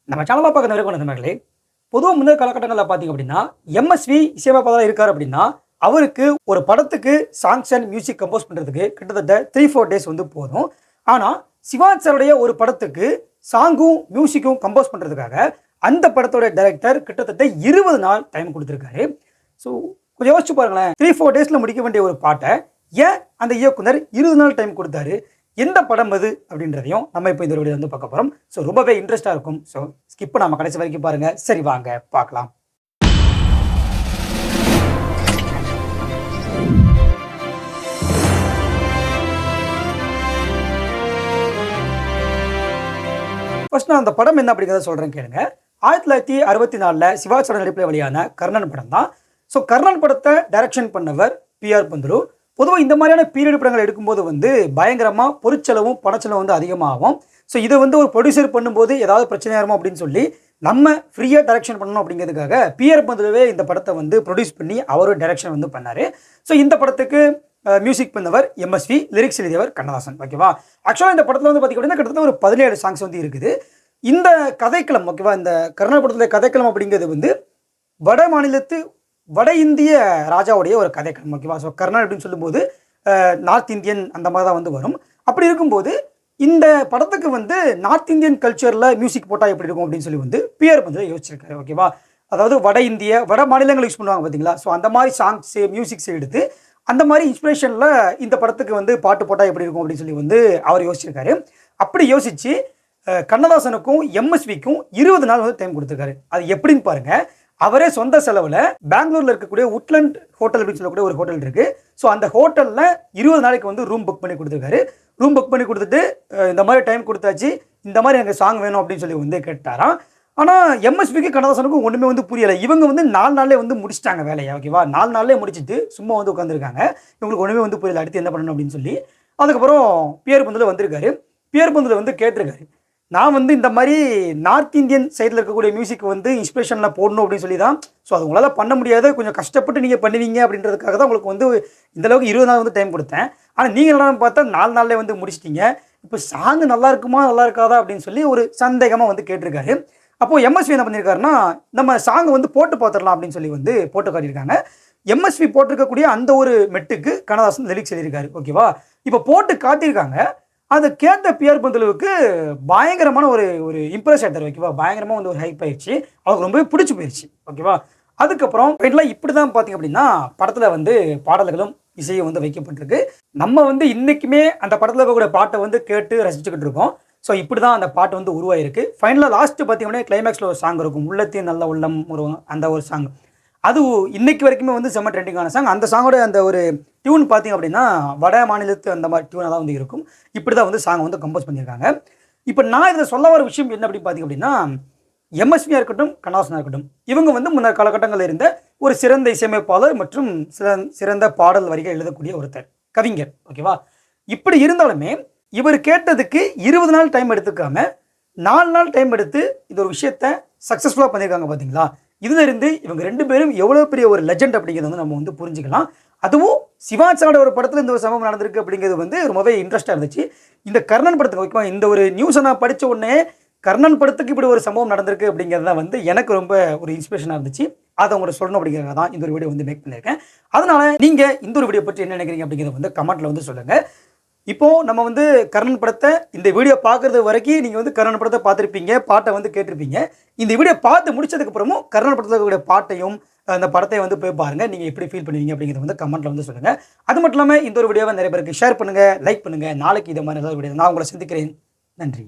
நம்ம சேனலாக பார்க்க நிறைய நண்பர்களே, பொதுவாக முந்தைய காலகட்டங்களில் பார்த்தீங்க அப்படின்னா எம்எஸ்வி இசையமைப்பாளராக இருக்கார் அப்படின்னா அவருக்கு ஒரு படத்துக்கு சாங்ஸ் அண்ட் மியூசிக் கம்போஸ் பண்ணுறதுக்கு கிட்டத்தட்ட 3-4 டேஸ் வந்து போதும். ஆனால் சிவாஜி சாருடைய ஒரு படத்துக்கு சாங்கும் மியூசிக்கும் கம்போஸ் பண்ணுறதுக்காக அந்த படத்தோட டைரக்டர் கிட்டத்தட்ட 20 நாள் டைம் கொடுத்துருக்காரு. ஸோ கொஞ்சம் யோசிச்சு பாருங்களேன், 3-4 டேஸில் முடிக்க வேண்டிய ஒரு பாட்டை ஏன் அந்த இயக்குனர் 20 நாள் டைம் கொடுத்தாரு? எந்த படம் அது அப்படின்றதையும் நம்ம இப்போ இந்த வீடியோ வந்து பார்க்க போகிறோம். ஸோ ரொம்பவே இன்ட்ரெஸ்டாக இருக்கும். ஸோ ஸ்கிப் நம்ம கடைசி வரைக்கும் பாருங்க. சரி வாங்க பார்க்கலாம். ஃபர்ஸ்ட் நான் அந்த படம் என்ன அப்படிங்கிறத சொல்கிறேன் கேளுங்க. 1964 சிவாஜி சார் நடிப்பில் வெளியான கர்ணன் படம் தான். ஸோ கர்ணன் படத்தை டைரக்ஷன் பண்ணவர் பி.ஆர். பந்துலு. பொதுவாக இந்த மாதிரியான பீரியட் படங்கள் எடுக்கும்போது வந்து பயங்கரமாக பொருட்செலவும் பணச்செலவும் வந்து அதிகமாகும். ஸோ இதை வந்து ஒரு ப்ரொடியூசர் பண்ணும்போது ஏதாவது பிரச்சனை ஆகுமோ அப்படின்னு சொல்லி நம்ம ஃப்ரீயாக டைரக்ஷன் பண்ணணும் அப்படிங்கிறதுக்காக பி.ஆர். பந்துலுவே இந்த படத்தை வந்து ப்ரொடியூஸ் பண்ணி அவரோட டைரக்ஷன் வந்து பண்ணார். ஸோ இந்த படத்துக்கு மியூசிக் பண்ணவர் எம்எஸ்வி, லிரிக்ஸ் எழுதியவர் கண்ணதாசன். ஓகேவா? ஆக்சுவலாக இந்த படத்தில் வந்து பார்த்திங்க அப்படின்னா கிட்டத்தட்ட ஒரு 17 சாங்ஸ் வந்து இருக்குது. இந்த கதைக்களம் ஓகேவா, இந்த கர்ணன் படத்தில் கதைக்களம் அப்படிங்கிறது வந்து வட இந்திய ராஜாவுடைய ஒரு கதைக்களம். ஓகேவா? ஸோ கர்ணன் அப்படின்னு சொல்லும்போது நார்த் இந்தியன் அந்த மாதிரி தான் வந்து வரும். அப்படி இருக்கும்போது இந்த படத்துக்கு வந்து நார்த் இந்தியன் கல்ச்சரில் மியூசிக் போட்டால் எப்படி இருக்கும் அப்படின்னு சொல்லி வந்து பி.ஆர். பந்துலு யோசிச்சிருக்காரு. ஓகேவா? அதாவது வட மாநிலங்கள் யூஸ் பண்ணுவாங்க பார்த்தீங்களா? ஸோ அந்த மாதிரி சாங்ஸ் மியூசிக்ஸ் எடுத்து அந்த மாதிரி இன்ஸ்பிரேஷனில் இந்த படத்துக்கு வந்து பாட்டு போட்டால் எப்படி இருக்கும் அப்படின்னு சொல்லி வந்து அவர் யோசிச்சிருக்காரு. அப்படி யோசித்து கண்ணதாசனுக்கும் எம்எஸ்விக்கும் 20 நாள் வந்து டைம் கொடுத்துருக்காரு. அது எப்படின்னு பாருங்க. அவரே சொந்த செலவில் பெங்களூரில் இருக்கக்கூடிய உட்லண்ட் ஹோட்டல் அப்படின்னு சொல்லக்கூடிய ஒரு ஹோட்டல் இருக்குது. ஸோ அந்த ஹோட்டலில் 20 நாளைக்கு வந்து ரூம் புக் பண்ணி கொடுத்துருக்காரு. ரூம் புக் பண்ணி கொடுத்துட்டு இந்த மாதிரி டைம் கொடுத்தாச்சு, இந்த மாதிரி எனக்கு சாங் வேணும் அப்படின்னு சொல்லி வந்து கேட்டாராம். ஆனால் எம்எஸ்விக்கு கண்ணதாசனுக்கும் ஒன்றுமே வந்து புரியலை. இவங்க வந்து 4 நாள்லேயே வந்து முடிச்சிட்டாங்க வேலையை. ஓகேவா? 4 நாள்லேயே முடிச்சுட்டு சும்மா வந்து உட்காந்துருக்காங்க. இவங்களுக்கு ஒன்றுமே வந்து புரியல, அடுத்து என்ன பண்ணணும் அப்படின்னு சொல்லி. அதுக்கப்புறம் பி.ஆர். பந்துலு வந்திருக்காரு. பி.ஆர். பந்துலு வந்து கேட்டிருக்காரு, நான் வந்து இந்த மாதிரி நார்த் இந்தியன் சைடில் இருக்கக்கூடிய மியூசிக் வந்து இன்ஸ்பிரேஷனில் போடணும் அப்படின்னு சொல்லி தான். ஸோ அது உங்களால் பண்ண முடியாது, கொஞ்சம் கஷ்டப்பட்டு நீங்கள் பண்ணுவீங்க அப்படின்றதுக்காக தான் உங்களுக்கு வந்து இந்தளவுக்கு 20 நாள் வந்து டைம் கொடுத்தேன். ஆனால் நீங்கள் என்ன பார்த்தா 4 நாள்லேயே வந்து முடிச்சிட்டிங்க. இப்போ சாங் நல்லா இருக்குமா நல்லா இருக்காதா அப்படின்னு சொல்லி ஒரு சந்தேகமாக வந்து கேட்டிருக்காரு. அப்போது எம்எஸ்வி என்ன பண்ணியிருக்காருன்னா, நம்ம சாங்கை வந்து போட்டு பார்த்துடலாம் அப்படின்னு சொல்லி வந்து போட்டு காட்டியிருக்காங்க. எம்எஸ்வி போட்டிருக்கக்கூடிய அந்த ஒரு மெட்டுக்கு கண்ணதாசன் லிரிக்ஸ் எழுதியிருக்காரு. ஓகேவா? இப்போ போட்டு காட்டியிருக்காங்க. அதை கேட்ட பி.ஆர். பந்துலுவுக்கு பயங்கரமான ஒரு இம்ப்ரெஸ் ஆகிட்டார். ஓகேவா? பயங்கரமாக வந்து ஒரு ஹைப் ஆயிடுச்சு. அவருக்கு ரொம்பவே பிடிச்சி போயிடுச்சு. ஓகேவா? அதுக்கப்புறம் ஃபைனலாக இப்படி தான் பார்த்திங்க அப்படின்னா படத்தில் வந்து பாடல்களும் இசையும் வந்து வைக்கப்பட்டிருக்கு. நம்ம வந்து இன்றைக்குமே அந்த படத்தில் இருக்கக்கூடிய பாட்டை வந்து கேட்டு ரசிச்சுக்கிட்டு இருக்கோம். ஸோ இப்படி தான் அந்த பாட்டு வந்து உருவாயிருக்கு. ஃபைனலாக லாஸ்ட்டு பார்த்திங்கன்னா கிளைமேக்ஸில் ஒரு சாங் இருக்கும், உள்ளத்தின் நல்ல உள்ளம் ஒரு அந்த ஒரு சாங். அது இன்னைக்கு வரைக்குமே வந்து செம்ம ட்ரெண்டிங்கான சாங். அந்த சாங்கோட அந்த ஒரு டியூன் பார்த்திங்க அப்படின்னா வட மாநிலத்து அந்த மாதிரி டியூனாக தான் வந்து இருக்கும். இப்படி தான் வந்து சாங் வந்து கம்போஸ் பண்ணியிருக்காங்க. இப்போ நான் இதில் சொல்ல வர விஷயம் என்ன அப்படின்னு பார்த்திங்க அப்படின்னா, எம்எஸ்வியாக இருக்கட்டும் கண்ணதாசனாக இருக்கட்டும், இவங்க வந்து முன்னர் காலகட்டங்களில் இருந்த ஒரு சிறந்த இசையமைப்பாளர் மற்றும் சிறந்த பாடல் வரிகள் எழுதக்கூடிய ஒருத்தர், கவிஞர். ஓகேவா? இப்படி இருந்தாலுமே இவர் கேட்டதுக்கு 20 நாள் டைம் எடுத்துக்காம 4 நாள் டைம் எடுத்து இது ஒரு விஷயத்தை சக்ஸஸ்ஃபுல்லாக பண்ணியிருக்காங்க. பார்த்தீங்களா? இதுல இருந்து இவங்க 2 பேரும் எவ்வளோ பெரிய ஒரு லெஜெண்ட் அப்படிங்கிறத வந்து நம்ம வந்து புரிஞ்சுக்கலாம். அதுவும் சிவாஜி சாரோட ஒரு படத்தில் இந்த ஒரு சம்பவம் நடந்திருக்கு அப்படிங்கிறது வந்து ரொம்பவே இன்ட்ரெஸ்டாக இருந்துச்சு. இந்த கர்ணன் படத்துக்கு ஓகேவா, இந்த ஒரு நியூஸை நான் படித்த உடனே கர்ணன் படத்துக்கு இப்படி ஒரு சம்பவம் நடந்திருக்கு அப்படிங்கிறது தான் வந்து எனக்கு ரொம்ப ஒரு இன்ஸ்பிரேஷனாக இருந்துச்சு. அதை உங்களுக்கு சொல்லணும் அப்படிங்கிறத தான் இந்த ஒரு வீடியோ வந்து மேக் பண்ணியிருக்கேன். அதனால நீங்கள் இந்த ஒரு வீடியோ பற்றி என்ன நினைக்கிறீங்க அப்படிங்கிறத வந்து கமெண்ட்டில் வந்து சொல்லுங்கள். இப்போது நம்ம வந்து கர்ணன் படத்தை இந்த வீடியோ பார்க்குறது வரைக்கும் நீங்கள் வந்து கர்ணன் படத்தை பார்த்துருப்பீங்க, பாட்டை வந்து கேட்டிருப்பீங்க. இந்த வீடியோ பார்த்து முடிச்சதுக்கப்புறமும் கர்ணன் படத்தில் இருக்கக்கூடிய பாட்டையும் அந்த படத்தை வந்து போய் பாருங்கள். நீங்கள் எப்படி ஃபீல் பண்ணுவீங்க அப்படிங்கிறத வந்து கமெண்ட்டில் வந்து சொல்லுங்கள். அது மட்டும் இல்லாமல் இந்த ஒரு வீடியோவை நிறைய பேருக்கு ஷேர் பண்ணுங்கள், லைக் பண்ணுங்கள். நாளைக்கு இதை மாதிரி ஏதாவது வீடியோ நான் உங்களை சந்திக்கிறேன். நன்றி.